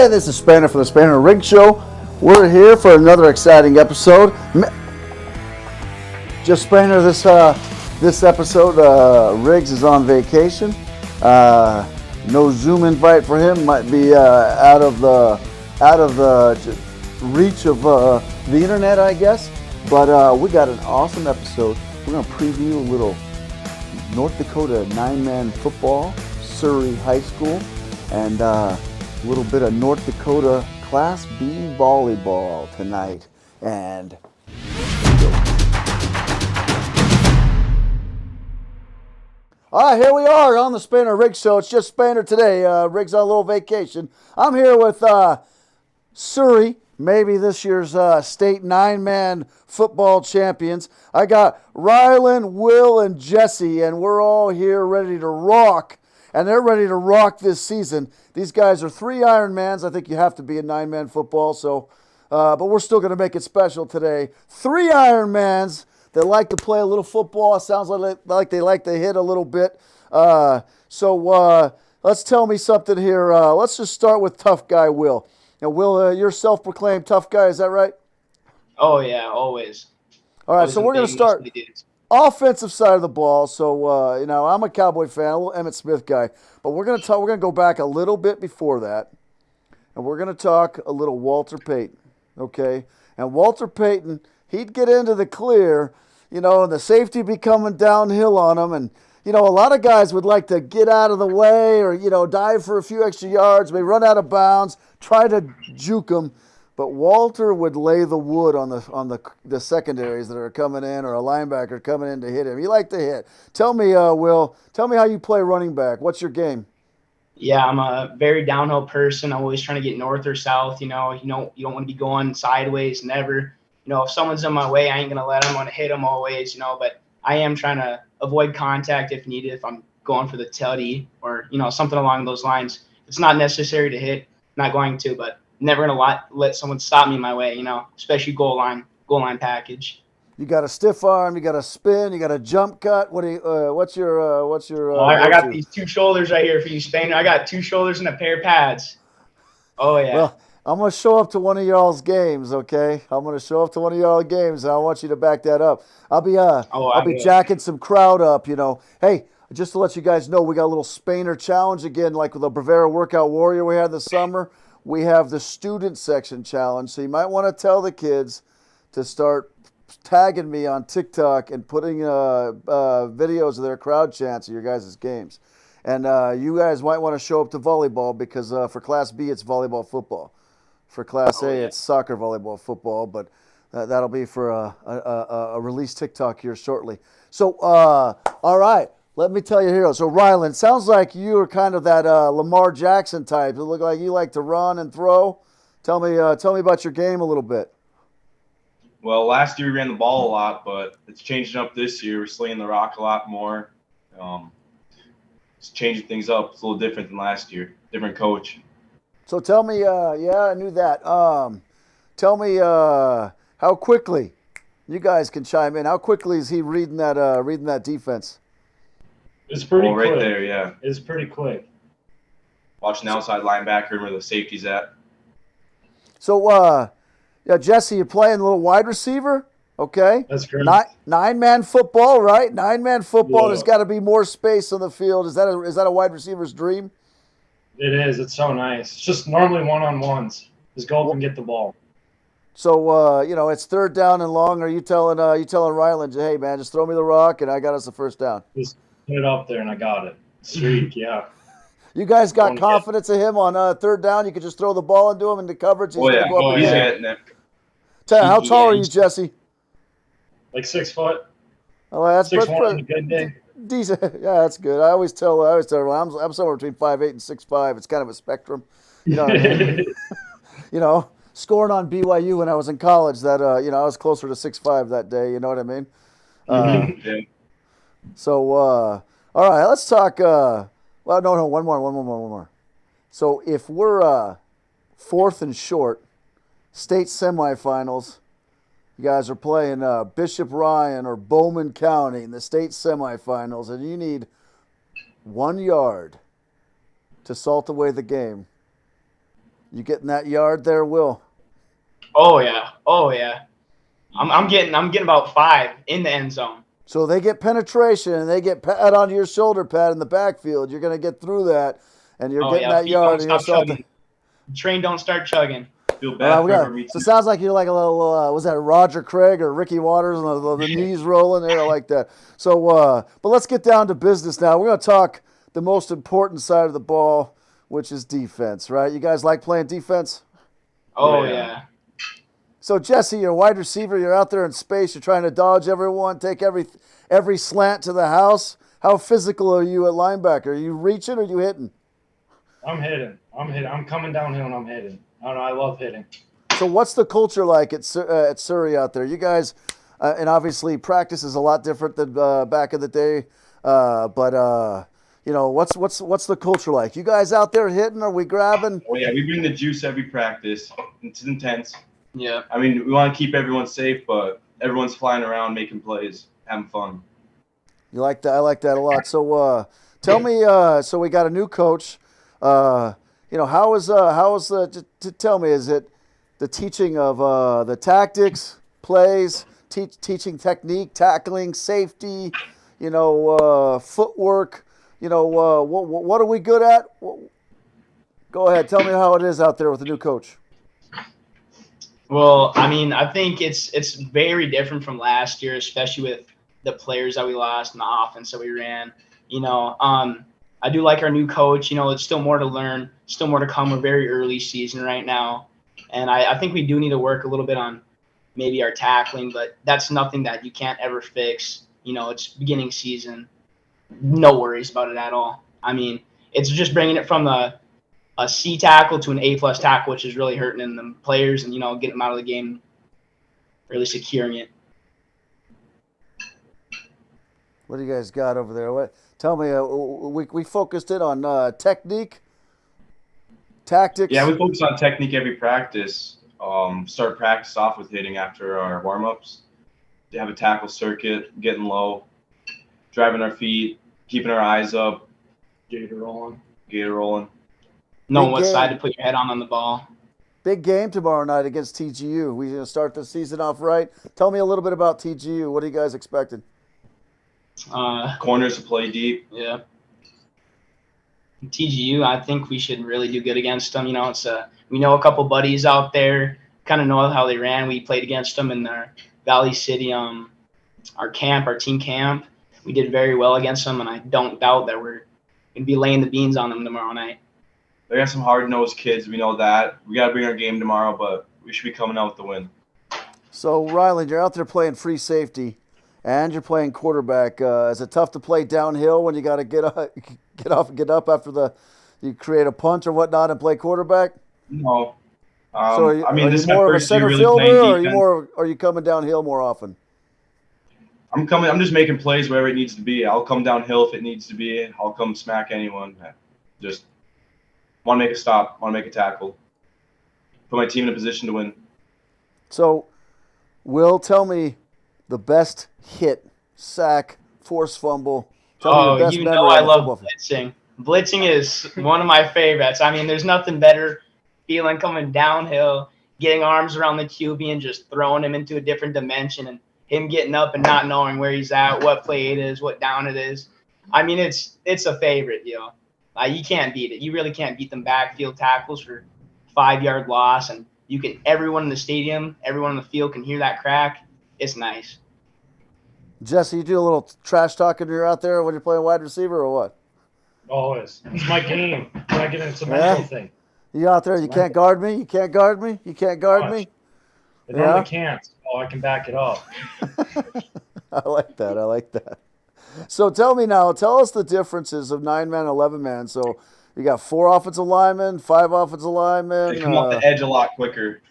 Hey, this is Spanner for the Spanner Rig Show. We're here for another exciting episode. Just Spanner, this episode, Riggs is on vacation. No Zoom invite for him. Might be out of the reach of the internet, I guess. But we got an awesome episode. We're going to preview a little North Dakota 9-man football, Surrey High School, and a little bit of North Dakota Class B volleyball tonight. And all right, here we are on the Spanner Rig Show. It's just Spanner today. Rig's on a little vacation. I'm here with Surrey, maybe this year's state 9-man football champions. I got Rylan, Will, and Jesse, and we're all here ready to rock. And they're ready to rock this season. These guys are 3 Ironmans. I think you have to be in 9-man football, so but we're still going to make it special today. 3 Ironmans that like to play a little football. It sounds like they like to hit a little bit. So let's tell me something here. Let's just start with tough guy Will. Now, Will, you're self-proclaimed tough guy. Is that right? Oh, yeah, always. All right, so we're going to start offensive side of the ball. So, I'm a Cowboy fan, a little Emmitt Smith guy. But we're going to go back a little bit before that. And we're going to talk a little Walter Payton, okay? And Walter Payton, he'd get into the clear, and the safety be coming downhill on him. And, a lot of guys would like to get out of the way or, dive for a few extra yards, maybe run out of bounds, try to juke them. But Walter would lay the wood on the secondaries that are coming in or a linebacker coming in to hit him. He liked to hit. Tell me, Will, how you play running back. What's your game? Yeah, I'm a very downhill person. I'm always trying to get north or south. You don't want to be going sideways, never. If someone's in my way, I ain't going to let them. I'm going to hit them always, but I am trying to avoid contact if needed, if I'm going for the tutty or, something along those lines. It's not necessary to hit, not going to, but never gonna let someone stop me my way, especially goal line package. You got a stiff arm, you got a spin, you got a jump cut. What's your? I got these 2 shoulders right here for you, Spanner. I got 2 shoulders and a pair of pads. Oh yeah. Well, I'm gonna show up to one of y'all's games, okay? I'm gonna show up to one of y'all's games, and I want you to back that up. I'll be jacking some crowd up, Hey, just to let you guys know, we got a little Spanner challenge again, like with the Bravera Workout Warrior we had this summer. We have the student section challenge, so you might want to tell the kids to start tagging me on TikTok and putting videos of their crowd chants at your guys' games. And you guys might want to show up to volleyball because for Class B, it's volleyball football. For Class A, it's soccer volleyball football, but that'll be for a release TikTok here shortly. So, all right. Let me tell you here. So, Rylan, sounds like you are kind of that Lamar Jackson type. It look like you like to run and throw. Tell me about your game a little bit. Well, last year we ran the ball a lot, but it's changing up this year. We're slinging the rock a lot more. It's changing things up. It's a little different than last year. Different coach. So tell me, I knew that. Tell me how quickly you guys can chime in. How quickly is he reading that defense? It's pretty quick. Right there, yeah. It's pretty quick. Watching the outside linebacker where the safety's at. So, Jesse, you're playing a little wide receiver, okay? That's correct. 9-man football, right? 9-man football. There's got to be more space on the field. Is that a wide receiver's dream? It is. It's so nice. It's just normally one-on-ones. Just go up and get the ball. So, it's 3rd down and long. Are you telling Rylan, hey, man, just throw me the rock and I got us the 1st down? Just put it up there and I got it. Streak, yeah. You guys got confidence in him on 3rd down? You could just throw the ball into him into coverage. He's getting it. How tall are you, Jesse? Like 6 foot. Oh, that's 6'1" on a good day. Decent. Yeah, that's good. I always tell everyone I'm somewhere between 5'8" and 6'5". It's kind of a spectrum. You know what I mean? Scoring on BYU when I was in college, that I was closer to 6'5" that day. You know what I mean? Yeah. So, all right, let's talk. Well, no, one more. So, if we're 4th and short, state semifinals, you guys are playing Bishop Ryan or Bowman County in the state semifinals, and you need 1 yard to salt away the game. You get in that yard there, Will? Oh yeah. I'm getting about 5 in the end zone. So they get penetration and they get pat onto your shoulder pad in the backfield. You're going to get through that, and you're getting that feet yard. Don't stop chugging. Train don't start chugging. Feel bad for whoever meets so it sounds like you're like a little, was that Roger Craig or Ricky Waters, and the knees rolling there like that. So, but let's get down to business now. We're going to talk the most important side of the ball, which is defense, right? You guys like playing defense? Oh, yeah. So, Jesse, you're a wide receiver. You're out there in space. You're trying to dodge everyone, take every slant to the house. How physical are you at linebacker? Are you reaching or are you hitting? I'm hitting. I'm coming downhill and I'm hitting. I don't know. I love hitting. So what's the culture like at Surrey out there? You guys, and obviously practice is a lot different than back in the day. But you know, what's the culture like? You guys out there hitting? Are we grabbing? Oh yeah, we bring the juice every practice. It's intense. Yeah. I mean, we want to keep everyone safe, but everyone's flying around, making plays, having fun. You like that? I like that a lot. So tell me. So we got a new coach. You know, how is tell me, is it the teaching of the tactics, plays, teaching technique, tackling, safety, you know, footwork, you know, what are we good at? Go ahead, tell me how it is out there with the new coach. Well, I mean, I think it's very different from last year, especially with the players that we lost and the offense that we ran. You know, I do like our new coach. You know, it's still more to learn, still more to come. We're very early season right now. And I think we do need to work a little bit on maybe our tackling, but that's nothing that you can't ever fix. You know, it's beginning season. No worries about it at all. I mean, it's just bringing it from a C tackle to an A+ tackle, which is really hurting the players and, you know, getting them out of the game, really securing it. What do you guys got over there? Tell me, we focused in on technique, tactics. Yeah, we focus on technique every practice. Start practice off with hitting after our warm-ups. They have a tackle circuit, getting low, driving our feet, keeping our eyes up. Gator rolling. Knowing what side to put your head on the ball. Big game tomorrow night against TGU. We're going to start the season off right. Tell me a little bit about TGU. What are you guys expecting? Corners to play deep. Yeah. TGU, I think we should really do good against them. You know, we know a couple buddies out there, kind of know how they ran. We played against them in their Valley City, our team camp. We did very well against them, and I don't doubt that we're going to be laying the beans on them tomorrow night. They got some hard-nosed kids. We know that. We got to bring our game tomorrow, but we should be coming out with the win. So, Ryland, you're out there playing free safety, and you're playing quarterback. Is it tough to play downhill when you got to get up after you create a punt or whatnot and play quarterback? No. So I mean, this is my more of a first year center really fielder, playing or defense. are you coming downhill more often? I'm just making plays wherever it needs to be. I'll come downhill if it needs to be. I'll come smack anyone. Just want to make a stop, want to make a tackle, put my team in a position to win. So, Will, tell me the best hit, sack, force fumble. Tell me your best you memory know I of love football. blitzing. Blitzing is one of my favorites. I mean, there's nothing better feeling coming downhill, getting arms around the QB and just throwing him into a different dimension and him getting up and not knowing where he's at, what play it is, what down it is. I mean, it's a favorite, you know. You can't beat it. You really can't beat them backfield tackles for 5-yard loss, and everyone in the stadium, everyone in the field can hear that crack. It's nice. Jesse, you do a little trash talking when you're out there when you're playing wide receiver or what? Always. It's my game. When I get into a mental thing. You out there, you can't guard me, you can't guard me, you can't guard me. They normally can't. Oh, I can back it up. I like that. So tell us the differences of 9-man, 11-man. So you got 4 offensive linemen, 5 offensive linemen. They come off the edge a lot quicker.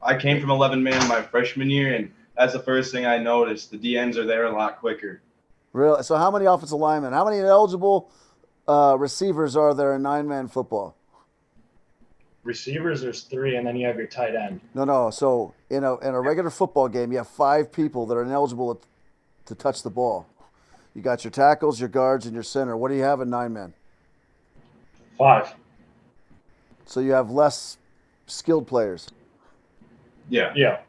I came from 11-man my freshman year, and that's the first thing I noticed. The DNs are there a lot quicker. Really? So how many offensive linemen? How many eligible receivers are there in 9-man football? Receivers, there's 3, and then you have your tight end. No. So in a regular football game, you have 5 people that are ineligible to touch the ball. You got your tackles, your guards, and your center. What do you have in 9-man? 5. So you have less skilled players. Yeah. Yeah.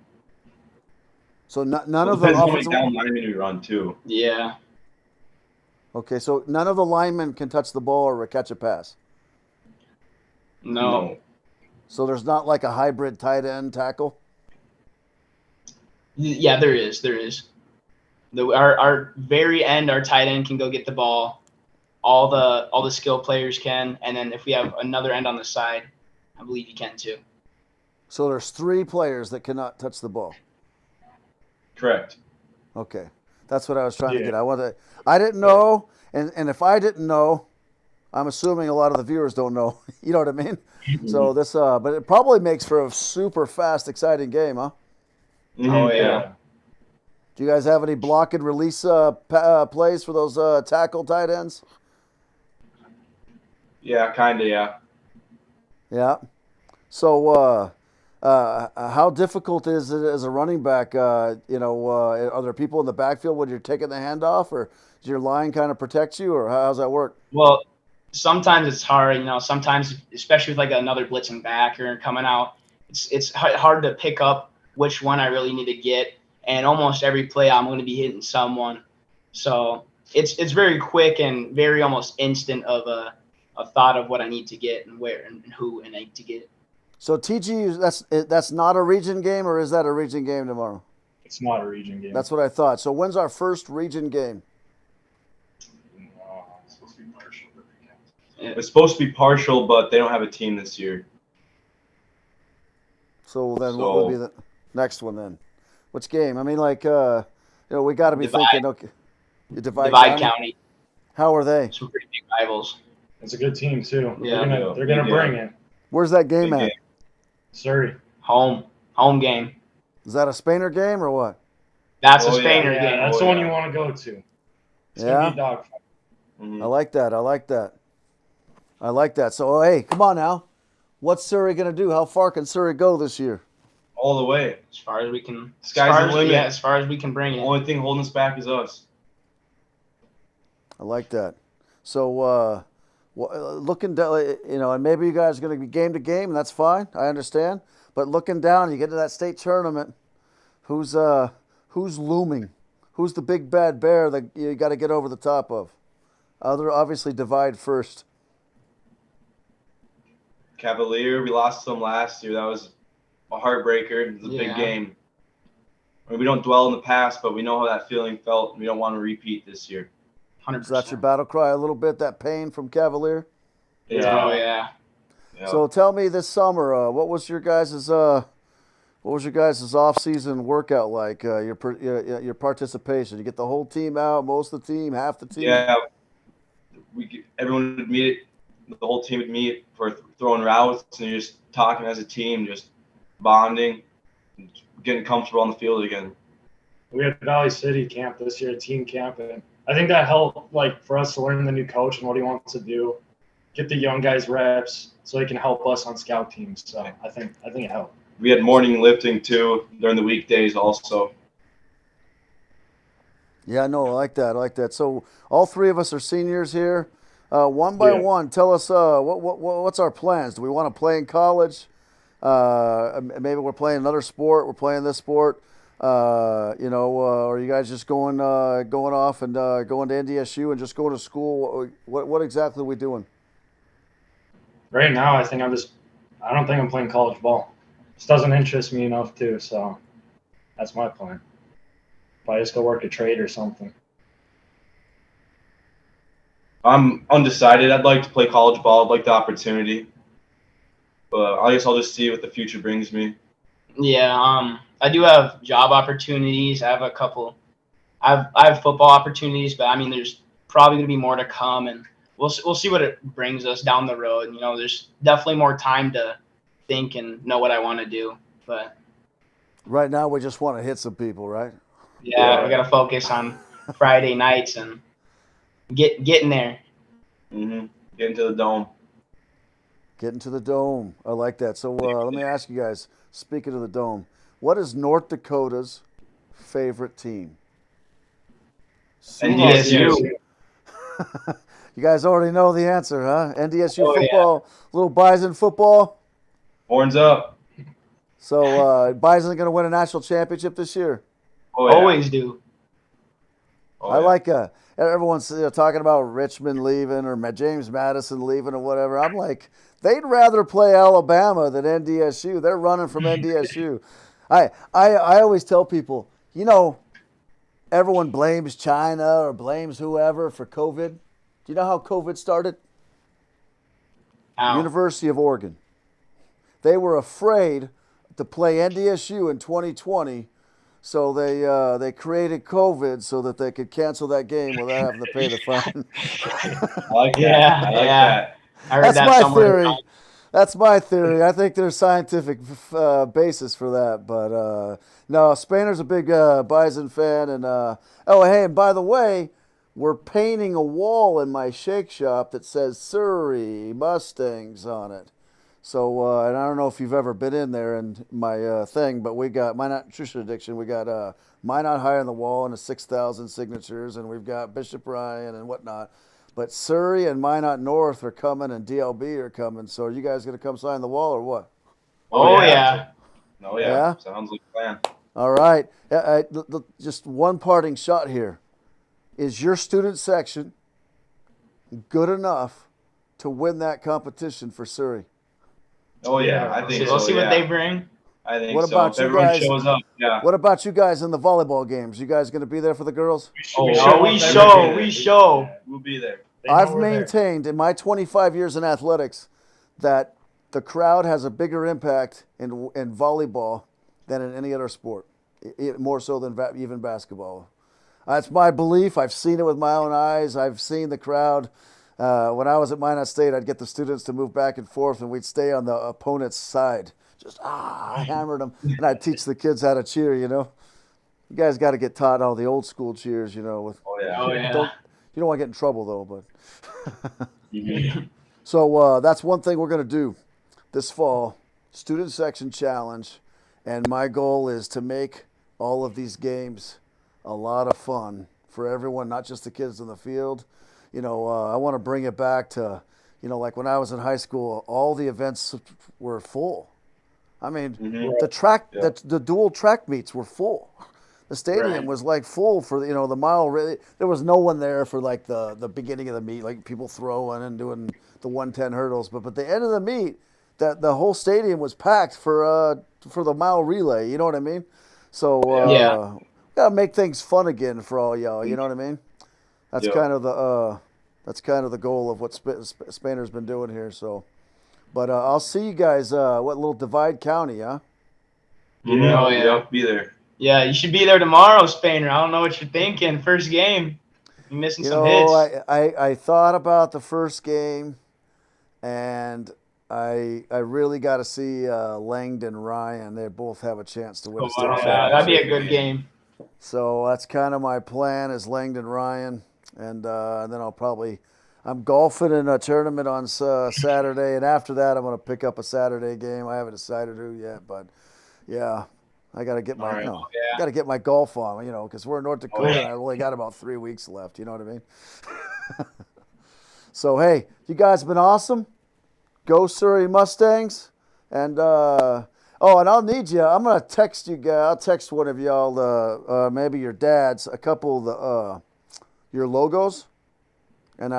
So none Well, of the depends how many offensive. down linemen we run too. Yeah. Okay, so none of the linemen can touch the ball or catch a pass. No. So there's not like a hybrid tight end tackle. Yeah, there is. There is. Our very end, our tight end can go get the ball. All the skill players can, and then if we have another end on the side, I believe you can too. So there's 3 players that cannot touch the ball. Correct. Okay, that's what I was trying to get. I didn't know, and if I didn't know, I'm assuming a lot of the viewers don't know. You know what I mean? So this, but it probably makes for a super fast, exciting game, huh? Mm-hmm. Oh yeah. Do you guys have any block and release plays for those tackle tight ends? Yeah, kind of. Yeah. Yeah. So, how difficult is it as a running back? Are there people in the backfield when you're taking the handoff, or does your line kind of protect you, or how's that work? Well, sometimes it's hard. Sometimes, especially with like another blitzing backer coming out, it's hard to pick up which one I really need to get. And almost every play, I'm going to be hitting someone. So it's very quick and very almost instant of a thought of what I need to get and where and who and I need to get. So TGU, that's not a region game, or is that a region game tomorrow? It's not a region game. That's what I thought. So when's our first region game? It's supposed to be partial, but they can't. Yeah. It's supposed to be partial, but they don't have a team this year. So then what would be the next one then? Which game? I mean, like, we got to be thinking, okay, Divide County. How are they? Some pretty big rivals. It's a good team too. Yeah. They're gonna bring it. Where's that game Big at? game. Surrey. Home game. Is that a Spainer game or what? That's a Oh, yeah. Spainer Yeah, game. that's the Oh, one yeah. you want to go to. It's Yeah? gonna be a dogfight. Mhm. I like that. So, hey, come on now. What's Surrey going to do? How far can Surrey go this year? All the way. As far as we can. Sky's the limit. Yeah, as far as we can bring The it. only thing holding us back is us. I like that. So, looking down, and maybe you guys are going to be game to game, and that's fine. I understand. But looking down, you get to that state tournament. Who's looming? Who's the big bad bear that you got to get over the top of? Obviously, divide first. Cavalier, we lost to them last year. That was a heartbreaker. It was a big game. I mean, we don't dwell in the past, but we know how that feeling felt. We don't want to repeat this year. 100%. So that's your battle cry a little bit, that pain from Cavalier? Yeah. Oh, yeah. So tell me this summer, what was your guys' off-season workout like? Your participation? You get the whole team out, most of the team, half the team? Yeah, everyone would meet. The whole team would meet for throwing routes, and you're just talking as a team, just bonding, getting comfortable on the field again. We had Valley City camp this year, team camp, and I think that helped, like, for us to learn the new coach and what he wants to do, get the young guys reps, so he can help us on scout teams. So I think it helped. We had morning lifting too during the weekdays also. Yeah, no, I like that. So all 3 of us are seniors here. One by one, tell us what's our plans? Do we want to play in college? Maybe we're playing another sport. We're playing this sport. Or are you guys just going off and going to NDSU and just going to school? What exactly are we doing? Right now, I don't think I'm playing college ball. This doesn't interest me enough too, so that's my plan. Probably just go work a trade or something. I'm undecided. I'd like to play college ball. I'd like the opportunity. But I guess I'll just see what the future brings me. Yeah, I do have job opportunities. I have a couple. I have football opportunities, but I mean, there's probably going to be more to come, and we'll see what it brings us down the road. There's definitely more time to think and know what I want to do. But right now, we just want to hit some people, right? Yeah. We got to focus on Friday nights and getting there. Mm-hmm. Getting to the dome. Getting to the dome. I like that. So let me ask you guys, speaking of the dome, what is North Dakota's favorite team? NDSU. You You guys already know the answer, huh? NDSU Oh, yeah. football, little Bison football. Horns up. So Bison's going to win a national championship this year. Oh, yeah. Always do. Oh, I yeah. like everyone's talking about Richmond leaving or James Madison leaving or whatever. I'm like, they'd rather play Alabama than NDSU. They're running from NDSU. I always tell people, everyone blames China or blames whoever for COVID. Do you know how COVID started? Ow. University of Oregon. They were afraid to play NDSU in 2020, so they created COVID so that they could cancel that game without having to pay the fine. I like that. Yeah, I like yeah. that. I heard That's that my somewhere. theory. That's my theory. I think there's scientific basis for that. But no, Spainer's a big Bison fan. And hey, and by the way, we're painting a wall in my shake shop that says Surrey Mustangs on it. So, and I don't know if you've ever been in there and my thing, but we got Minot Nutrition Addiction. We got Minot High on the wall and 6,000 signatures, and we've got Bishop Ryan and whatnot. But Surrey and Minot North are coming, and DLB are coming. So, are you guys going to come sign the wall or what? Oh, yeah. Oh, yeah. Yeah? Sounds like a plan. All right. Just one parting shot here. Is your student section good enough to win that competition for Surrey? Oh, yeah. I think so. We'll see yeah. what they bring. I think What so. about If you everyone guys? shows up, yeah. What about you guys in the volleyball games? You guys going to be there for the girls? We We'll show. We'll be there. They know I've we're there. maintained in my 25 years in athletics that the crowd has a bigger impact in volleyball than in any other sport, more so than even basketball. That's my belief. I've seen it with my own eyes. I've seen the crowd. When I was at Minot State, I'd get the students to move back and forth, and we'd stay on the opponent's side. Just, I hammered them, and I'd teach the kids how to cheer, You guys got to get taught all the old school cheers, With, Oh, yeah. Oh, yeah. you don't want to get in trouble, though, but. So that's one thing we're going to do this fall, student section challenge, and my goal is to make all of these games a lot of fun for everyone, not just the kids in the field. I want to bring it back to, like when I was in high school, all the events were full. I mean, the track, the dual track meets were full. The stadium was like full for the mile. Really, there was no one there for like the beginning of the meet, like people throwing and doing the 110 hurdles. But the end of the meet, that the whole stadium was packed for the mile relay. You know what I mean? So gotta make things fun again for all y'all. You know what I mean? That's kind of the goal of what Spainer's been doing here. So, but I'll see you guys. What little Divide County, huh? Yeah, Oh, yeah. Be there. Yeah, you should be there tomorrow, Spainer. I don't know what you're thinking. First game. You're missing some hits. I thought about the first game, and I really got to see Langdon Ryan. They both have a chance to win a state championship. That'd be a good game. So that's kind of my plan is Langdon Ryan, and then I'm golfing in a tournament on Saturday, and after that I'm going to pick up a Saturday game. I haven't decided who yet, but yeah, I got to get my golf on, because we're in North Dakota and I've only got about 3 weeks left. You know what I mean? So hey, you guys have been awesome. Go Surrey Mustangs, and and I'll need you. I'm gonna text you guys. I'll text one of y'all, maybe your dads, a couple of the your logos, and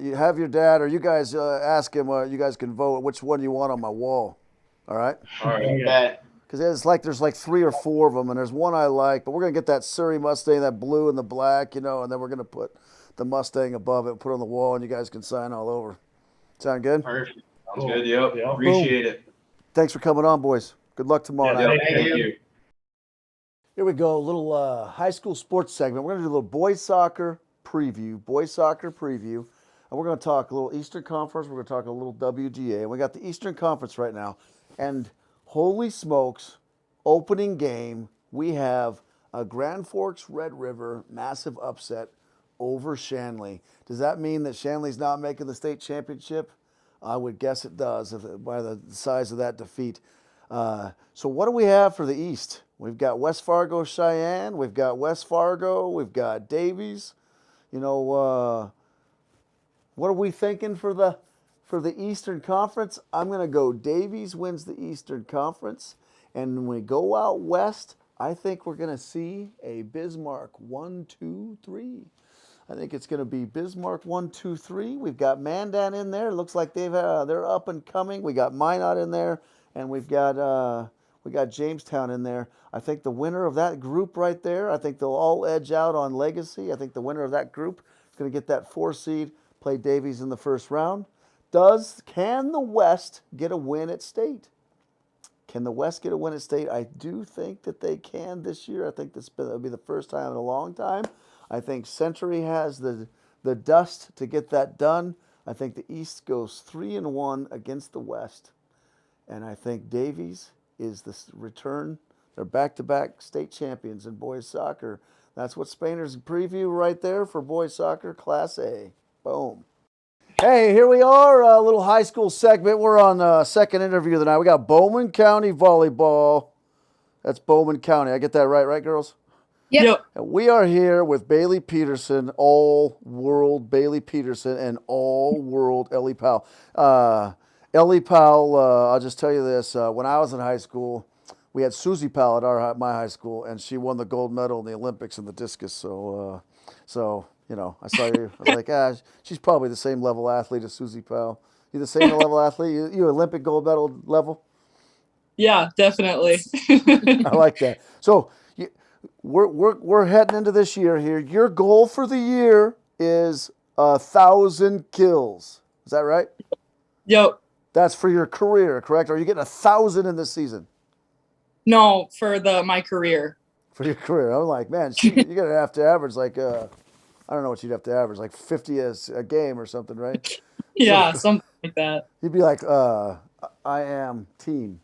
you have your dad or you guys ask him. You guys can vote which one you want on my wall. All right. All right. Bet. Because there's like 3 or 4 of them, and there's one I like, but we're gonna get that Surrey Mustang, that blue and the black, and then we're gonna put the Mustang above it, put it on the wall, and you guys can sign all over. Sound good? Perfect. Sounds good. Yep. Yep. Appreciate it. Thanks for coming on, boys. Good luck tomorrow night. Thank you. Here we go, a little high school sports segment. We're going to do a little boys soccer preview, and we're going to talk a little Eastern Conference. We're going to talk a little WGA, and we got the Eastern Conference right now. And holy smokes, opening game, we have a Grand Forks Red River massive upset over Shanley. Does that mean that Shanley's not making the state championship? I would guess it does by the size of that defeat. So what do we have for the East? We've got West Fargo, Cheyenne. We've got West Fargo. We've got Davies. What are we thinking for the Eastern Conference? I'm going to go Davies wins the Eastern Conference. And when we go out west, I think we're going to see a Bismarck 1-2-3. I think it's going to be Bismarck 1-2-3. We've got Mandan in there. It looks like they're up and coming. We got Minot in there, and we got Jamestown in there. I think the winner of that group right there, I think they'll all edge out on Legacy. I think the winner of that group is going to get that 4 seed, play Davies in the first round. Can the West get a win at state? Can the West get a win at state? I do think that they can this year. I think it'll be the first time in a long time. I think Century has the dust to get that done. I think the East goes 3-1 against the West. And I think Davies is the return. They're back-to-back state champions in boys soccer. That's what Spainer's preview right there for boys soccer Class A. Boom. Hey, here we are, a little high school segment. We're on second interview of the night. We got Bowman County Volleyball. That's Bowman County. I get that right, girls? Yep. And we are here with Bailey Peterson, all-world Bailey Peterson, and all-world Ellie Powell. Ellie Powell, I'll just tell you this. When I was in high school, we had Susie Powell at my high school, and she won the gold medal in the Olympics in the discus. So you know, I saw you. I was like, she's probably the same level athlete as Susie Powell. You the same level athlete? You Olympic gold medal level? Yeah, definitely. I like that. So we're heading into this year here. Your goal for the year is 1,000 kills. Is that right? Yep. That's for your career, correct? Or are you getting 1,000 in this season? No, for my career. For your career. I'm like, man, you're going to have to average like, I don't know what you'd have to average, like 50 a game or something, right? Yeah, something like that. You'd be like, I am team.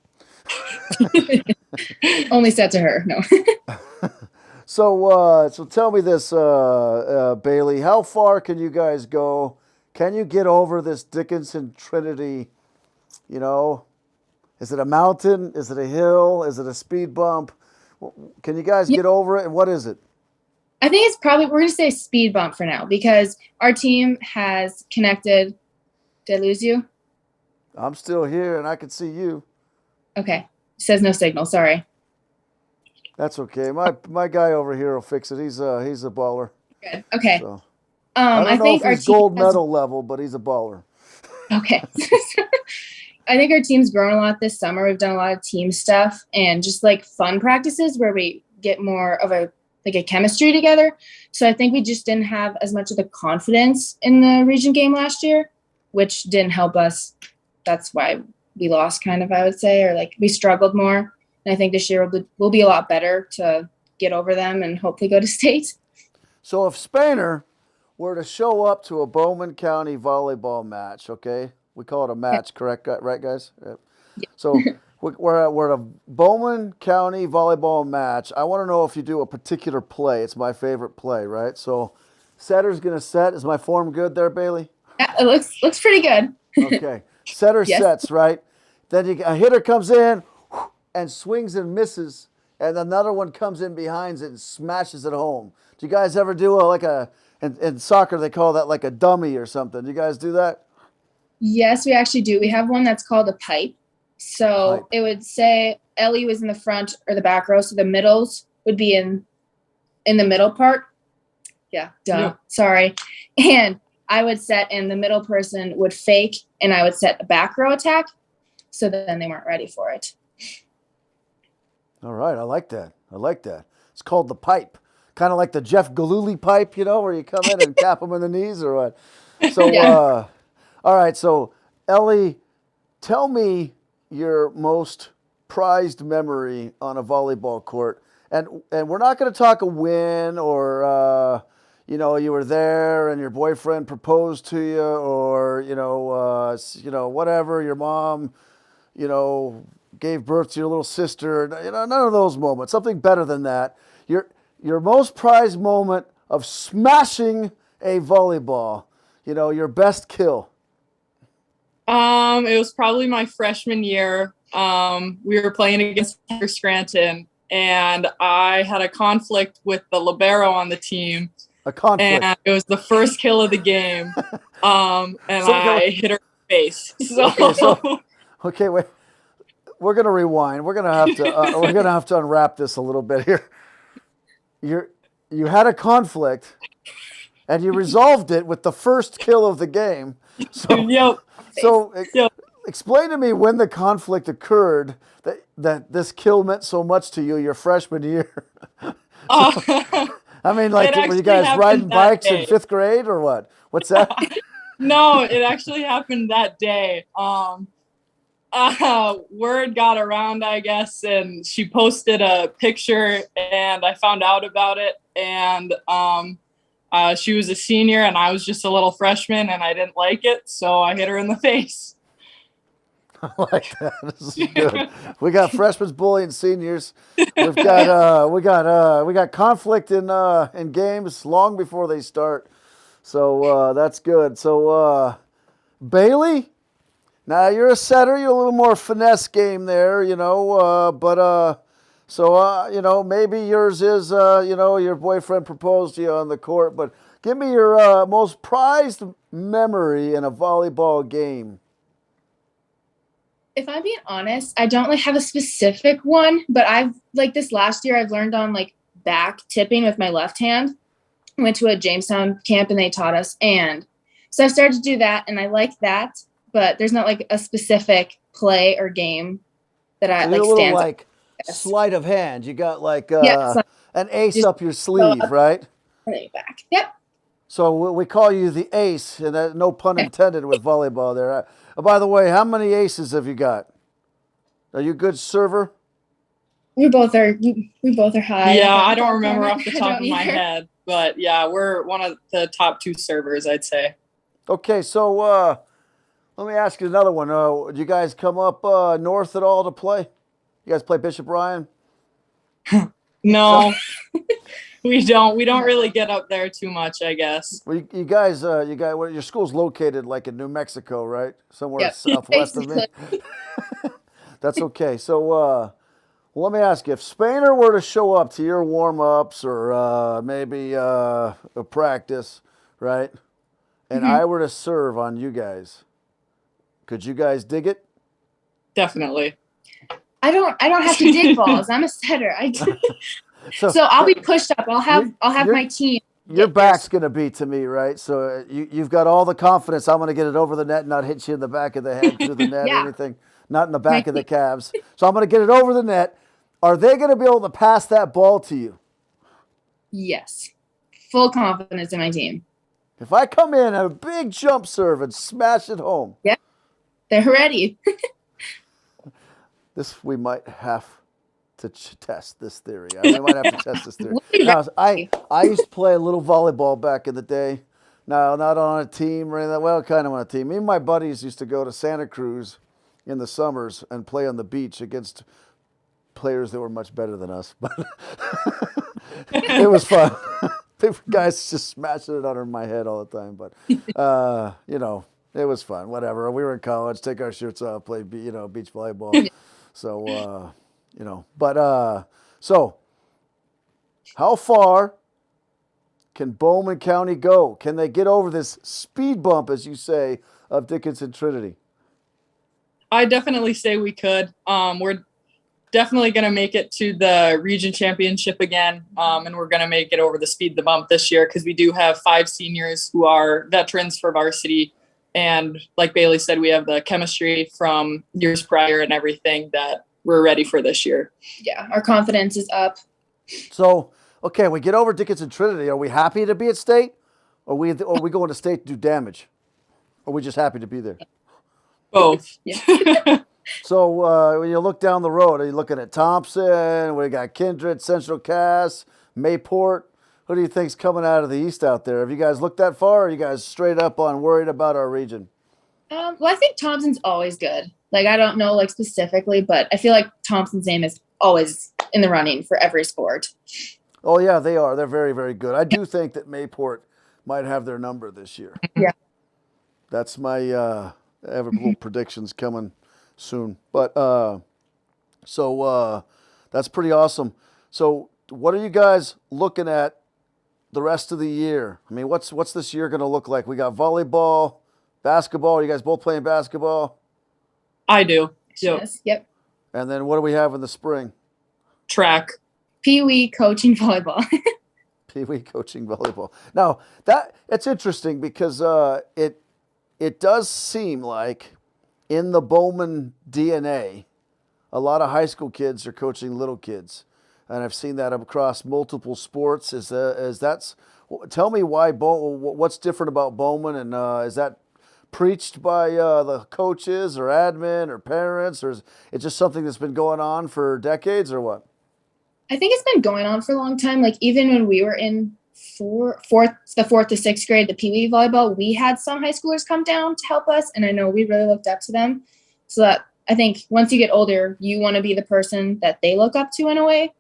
Only said to her, no. So tell me this, Bailey, how far can you guys go? Can you get over this Dickinson Trinity? You know, is it a mountain? Is it a hill? Is it a speed bump? Can you guys get over it? And what is it? I think it's probably, we're going to say speed bump for now because our team has connected. Did I lose you? I'm still here and I can see you. Okay. It says no signal. Sorry. That's okay. My guy over here will fix it. He's a baller. Good. Okay. So, I don't know think if he's gold medal level, but he's a baller. Okay. I think our team's grown a lot this summer. We've done a lot of team stuff and just like fun practices where we get more of a chemistry together. So I think we just didn't have as much of the confidence in the region game last year, which didn't help us. That's why we lost kind of, I would say, or like we struggled more. And I think this year we'll be a lot better to get over them and hopefully go to state. So if Spainer were to show up to a Bowman County volleyball match, okay? We call it a match, correct? Right, guys? Yeah. So we're at a Bowman County volleyball match. I want to know if you do a particular play. It's my favorite play, right? So setter's going to set. Is my form good there, Bailey? Yeah, it looks pretty good. Okay. Setter sets, right? Then a hitter comes in and swings and misses, and another one comes in behind it and smashes it home. Do you guys ever do in soccer they call that like a dummy or something? Do you guys do that? Yes, we actually do. We have one that's called a pipe. So it would say Ellie was in the front or the back row, so the middles would be in the middle part. Yeah, duh. Yeah. Sorry. And I would set, and the middle person would fake, and I would set a back row attack. So then they weren't ready for it. All right, I like that. It's called the pipe, kind of like the Jeff Galooly pipe, you know, where you come in and cap them in the knees or what. So, yeah. All right. So, Ellie, tell me your most prized memory on a volleyball court, and we're not going to talk a win or you were there and your boyfriend proposed to you, or whatever, your mom, gave birth to your little sister, none of those moments. Something better than that. Your most prized moment of smashing a volleyball, your best kill. It was probably my freshman year. We were playing against Scranton, and I had a conflict with the libero on the team. A conflict. And it was the first kill of the game. And I hit her in the face. Okay, wait. We're gonna rewind. We're gonna have to unwrap this a little bit here. You had a conflict, and you resolved it with the first kill of the game. So, explain to me when the conflict occurred that this kill meant so much to you your freshman year. I mean, like, were you guys riding bikes in 5th grade or what? What's that? No, it actually happened that day. Word got around, I guess, and she posted a picture, and I found out about it. And she was a senior, and I was just a little freshman, and I didn't like it, so I hit her in the face. I like that. This is good. We got freshmen bullying seniors. We got conflict in games long before they start. So that's good. So Bailey, now you're a setter. You're a little more finesse game there, you know. Maybe yours is your boyfriend proposed to you on the court. But give me your most prized memory in a volleyball game. If I'm being honest, I don't have a specific one, but this last year I've learned on back tipping with my left hand. I went to a Jamestown camp and they taught us, and so I've started to do that, and I like that, but there's not a specific play or game that I stands. Sleight of hand. You got an ace up your sleeve, right? And then back. Yep. So we call you the ace, and no pun intended with volleyball there. By the way, how many aces have you got? Are you a good server? We both are high. Yeah, I don't remember off the top of my head, but yeah, we're one of the top 2 servers, I'd say. Okay, so let me ask you another one. Did you guys come up north at all to play? You guys play Bishop Ryan? No. We don't really get up there too much, I guess. Well, you guys, your school's located in New Mexico, right? Somewhere southwest of me. That's okay. So, let me ask you: if Spainer were to show up to your warm-ups or maybe a practice, right? And I were to serve on you guys, could you guys dig it? Definitely. I don't have to dig balls. I'm a setter. So I'll be pushed up. I'll have my team. Your back's going to be to me, right? So you've got all the confidence. I'm going to get it over the net and not hit you in the back of the head through the net or anything. Not in the back of the calves. So I'm going to get it over the net. Are they going to be able to pass that ball to you? Yes. Full confidence in my team. If I come in at a big jump serve and smash it home. Yeah. They're ready. We might have to test this theory. We might have to test this theory. Now, I used to play a little volleyball back in the day. No, not on a team or anything. Well, kind of on a team. Me and my buddies used to go to Santa Cruz in the summers and play on the beach against players that were much better than us. But it was fun. The guys just smashing it under my head all the time. But, it was fun. Whatever. We were in college, take our shirts off, play, beach volleyball. So, so how far can Bowman County go? Can they get over this speed bump, as you say, of Dickinson Trinity? I definitely say we could. We're definitely going to make it to the region championship again, and we're going to make it over the speed the bump this year because we do have 5 seniors who are veterans for varsity. And like Bailey said, we have the chemistry from years prior and everything that we're ready for this year. Yeah, our confidence is up. So, okay, we get over Dickinson Trinity. Are we happy to be at state? Or are we going to state to do damage? Or are we just happy to be there? Both. So when you look down the road, are you looking at Thompson? We got Kindred, Central Cass, Mayport. Who do you think's coming out of the east out there? Have you guys looked that far, or are you guys straight up on worried about our region? Well, I think Thompson's always good. I don't know specifically, but I feel like Thompson's name is always in the running for every sport. Oh, yeah, they are. They're very, very good. I do think that Mayport might have their number this year. Yeah. That's my I have a little predictions coming soon. But so that's pretty awesome. So what are you guys looking at the rest of the year? I mean, what's this year going to look like? We got volleyball, basketball. You guys both playing basketball? I do. Yes. Yep. And then what do we have in the spring? Track. Pee Wee coaching volleyball. Pee Wee coaching volleyball. Now, it's interesting because it does seem like in the Bowman DNA, a lot of high school kids are coaching little kids. And I've seen that across multiple sports. Tell me why what's different about Bowman, and is that preached by the coaches or admin or parents, or is it just something that's been going on for decades, or what? I think it's been going on for a long time. Like even when we were in the fourth to sixth grade, the Pee Wee volleyball, we had some high schoolers come down to help us, and I know we really looked up to them. So that I think once you get older, you want to be the person that they look up to in a way.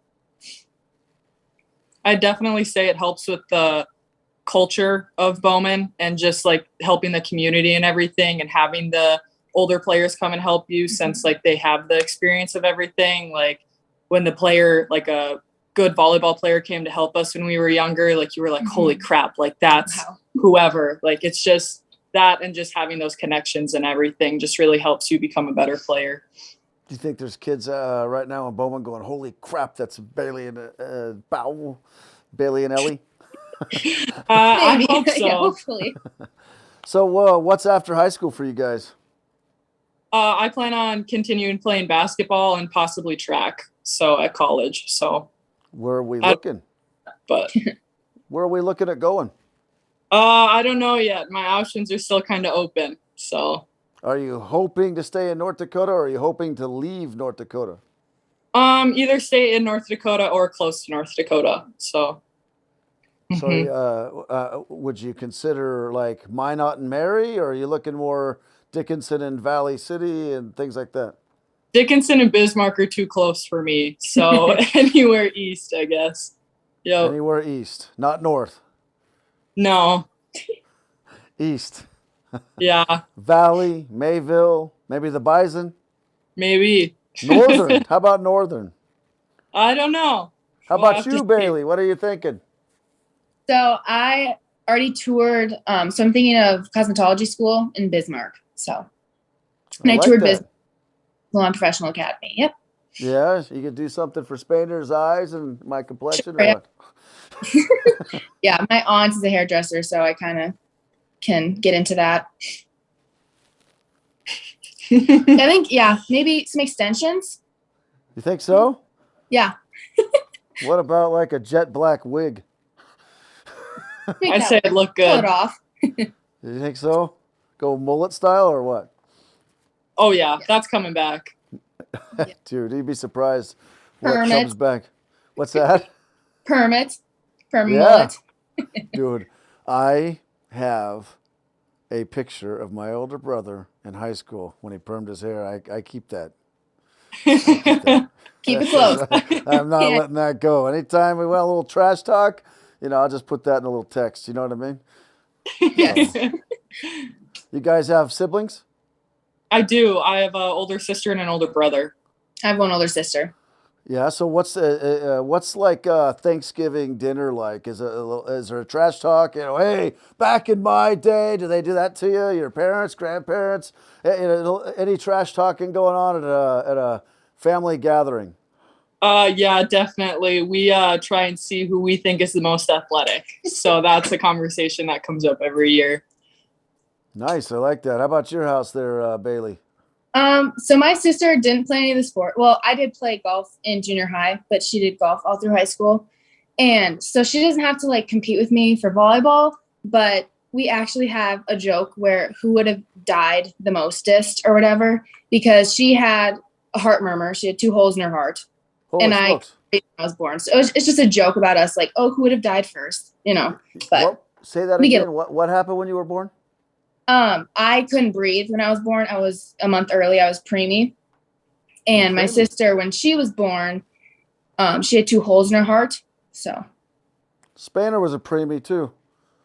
I definitely say it helps with the culture of Bowman and just like helping the community and everything, and having the older players come and help you since like they have the experience of everything. Like when the player, like a good volleyball player came to help us when we were younger, like you were like, holy crap, like that's whoever. Like it's just that, and just having those connections and everything just really helps you become a better player. Do you think there's kids right now in Bowman going, holy crap, that's Bailey and Ellie? I hope so. Yeah, hopefully. So what's after high school for you guys? I plan on continuing playing basketball and possibly track. So at college. So where are we looking? But where are we looking at going? I don't know yet. My options are still kind of open. So are you hoping to stay in North Dakota, or are you hoping to leave North Dakota? Either stay in North Dakota or close to North Dakota. So would you consider like Minot and Mary, or are you looking more Dickinson and Valley City and things like that? Dickinson and Bismarck are too close for me. So anywhere east, I guess. Yep. Anywhere east, not north. No. East. Yeah. Valley, Mayville, maybe the Bison. Maybe. Northern. How about Northern? I don't know. How about you, Bailey? What are you thinking? So I already toured. So I'm thinking of cosmetology school in Bismarck. So and I toured Bismarck Professional Academy. Yep. Yeah, you could do something for Spander's eyes and my complexion, or what? Yeah, my aunt is a hairdresser, so I kind of can get into that. I think, yeah, maybe some extensions. You think so? Yeah. What about like a jet black wig? I'd say it look good. Pull it off. You think so? Go mullet style or what? Oh, yeah. That's coming back. Dude, you'd be surprised what comes back. What's that? Permit. Mullet. Dude, I have a picture of my older brother in high school when he permed his hair. I keep that. Keep it close. I'm not letting that go. Anytime we want a little trash talk, I'll just put that in a little text. You know what I mean? Yes. You guys have siblings? I do. I have an older sister and an older brother. I have one older sister. Yeah. So what's like Thanksgiving dinner like? Is there a trash talk? Hey, back in my day, do they do that to you? Your parents, grandparents? Any trash talking going on at a family gathering? Yeah, definitely. We try and see who we think is the most athletic. So that's a conversation that comes up every year. Nice. I like that. How about your house there, Bailey? So my sister didn't play any of the sport. Well, I did play golf in junior high, but she did golf all through high school. And so she doesn't have to like compete with me for volleyball, but we actually have a joke where who would have died the mostest or whatever, because she had a heart murmur. She had 2 holes in her heart. Holy and smokes. I was born. So it's just a joke about us, like, oh, who would have died first, but say that again. What happened when you were born? I couldn't breathe when I was born. I was a month early. I was preemie. And my sister, when she was born, she had 2 holes in her heart. So Spanner was a preemie too.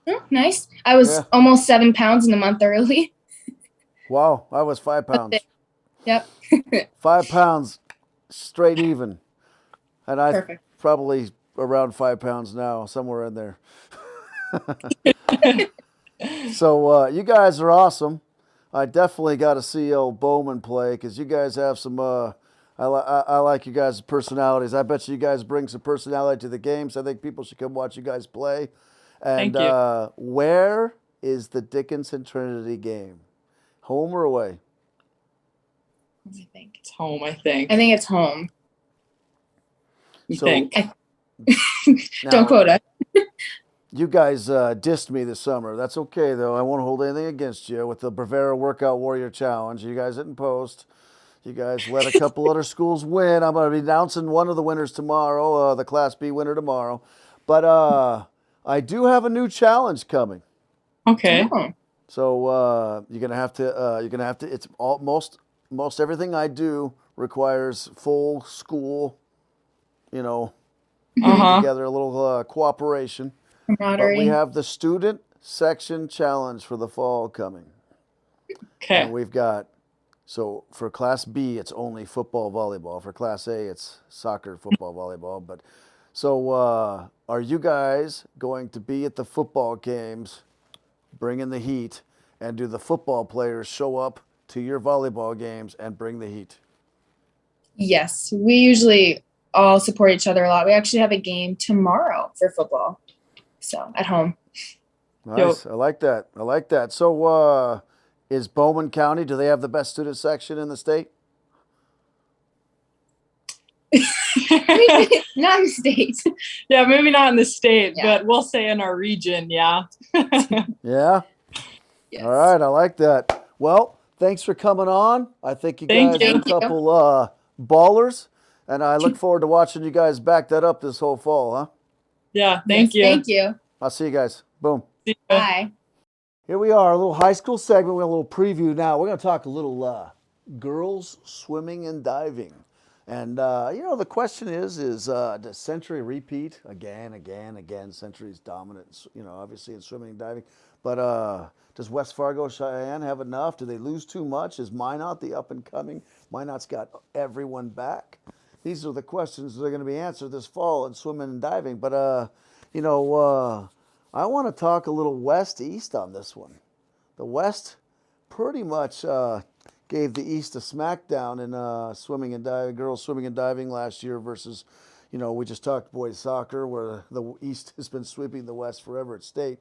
Oh, nice. I was almost 7 pounds in a month early. Wow. I was 5 pounds. Yep. 5 pounds straight even. And I probably around 5 pounds now, somewhere in there. So you guys are awesome. I definitely got to see old Bowman play because you guys have some. I like you guys' personalities. I bet you guys bring some personality to the games. I think people should come watch you guys play. And Thank you. Where is the Dickinson Trinity game? Home or away? I think it's home. I think it's home. You So- think? Now, Don't quote us. You guys dissed me this summer. That's okay, though. I won't hold anything against you with the Bravera Workout Warrior Challenge. You guys didn't post. You guys let a couple other schools win. I'm going to be announcing one of the winners tomorrow, the Class B winner tomorrow. But I do have a new challenge coming. Okay. Oh. So you're gonna have to. It's most everything I do requires full school, getting together, a little cooperation. But Camaraderie. we have the student section challenge for the fall coming. Okay. And we've got, so for Class B, it's only football, volleyball. For Class A, it's soccer, football, volleyball. But so are you guys going to be at the football games, bringing the heat, and do the football players show up to your volleyball games and bring the heat? Yes, we usually all support each other a lot. We actually have a game tomorrow for football, so at home. Nice. I like that. So is Bowman County, do they have the best student section in the state? Not in the States. Yeah, maybe not in the state, Yeah. but we'll say in our region, yeah. Yeah? Yes. All right, I like that. Well, thanks for coming on. I think you Thank guys you. are a couple ballers, and I look forward to watching you guys back that up this whole fall, huh? Yeah, thank you. Thank you. I'll see you guys. Boom. See ya. Bye. Here we are, a little high school segment. We have a little preview now. We're going to talk a little girls swimming and diving. And, the question is does Century repeat again? Century's dominant, obviously in swimming and diving. But does West Fargo Cheyenne have enough? Do they lose too much? Is Minot the up and coming? Minot's got everyone back. These are the questions that are going to be answered this fall in swimming and diving. But, I want to talk a little West-East on this one. The West pretty much gave the East a smackdown in swimming and diving, girls swimming and diving last year versus, we just talked boys soccer where the East has been sweeping the West forever at state.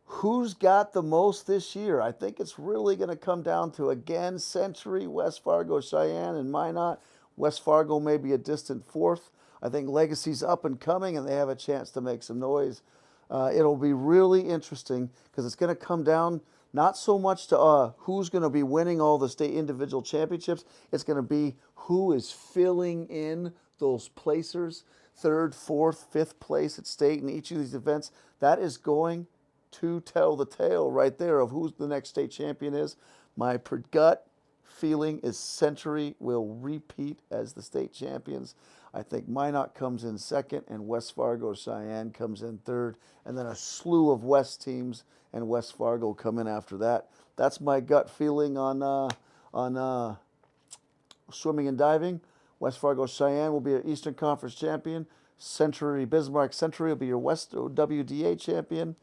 Who's got the most this year? I think it's really going to come down to, again, Century, West Fargo, Cheyenne, and Minot. West Fargo may be a distant fourth. I think Legacy's up and coming, and they have a chance to make some noise. It'll be really interesting because it's going to come down not so much to who's going to be winning all the state individual championships. It's going to be who is filling in those placers, 3rd, 4th, 5th place at state in each of these events. That is going to tell the tale right there of who the next state champion is. My gut feeling is Century will repeat as the state champions. I think Minot comes in 2nd and West Fargo Cheyenne comes in 3rd, and then a slew of West teams and West Fargo come in after that. That's my gut feeling on swimming and diving. West Fargo Cheyenne will be your Eastern Conference champion. Century Bismarck Century will be your West WDA champion,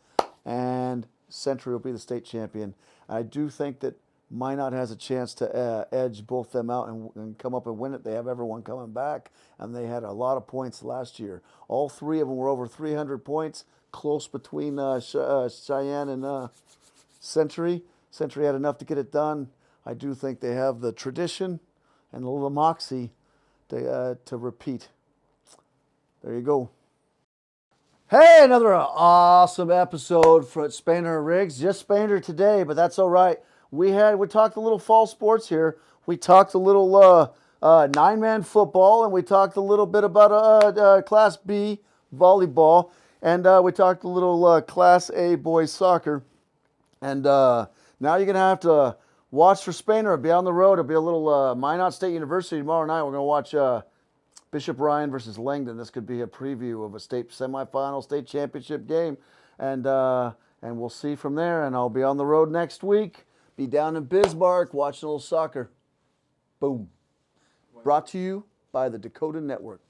and Century will be the state champion. I do think that Minot has a chance to edge both them out and come up and win it. They have everyone coming back, and they had a lot of points last year. All 3 of them were over 300 points, close between Cheyenne and Century. Century had enough to get it done. I do think they have the tradition and a little moxie to repeat. There you go. Hey, another awesome episode for Spander and Riggs. Just Spander today, but that's all right. We talked a little fall sports here. We talked a little 9-man football, and we talked a little bit about Class B volleyball, and we talked a little Class A boys soccer. And now you're going to have to watch for Spainer. It'll be on the road. It'll be a little Minot State University tomorrow night. We're going to watch Bishop Ryan versus Langdon. This could be a preview of a state semifinal, state championship game. And we'll see from there. And I'll be on the road next week. Be down in Bismarck watching a little soccer. Boom. Brought to you by the Dakota Network.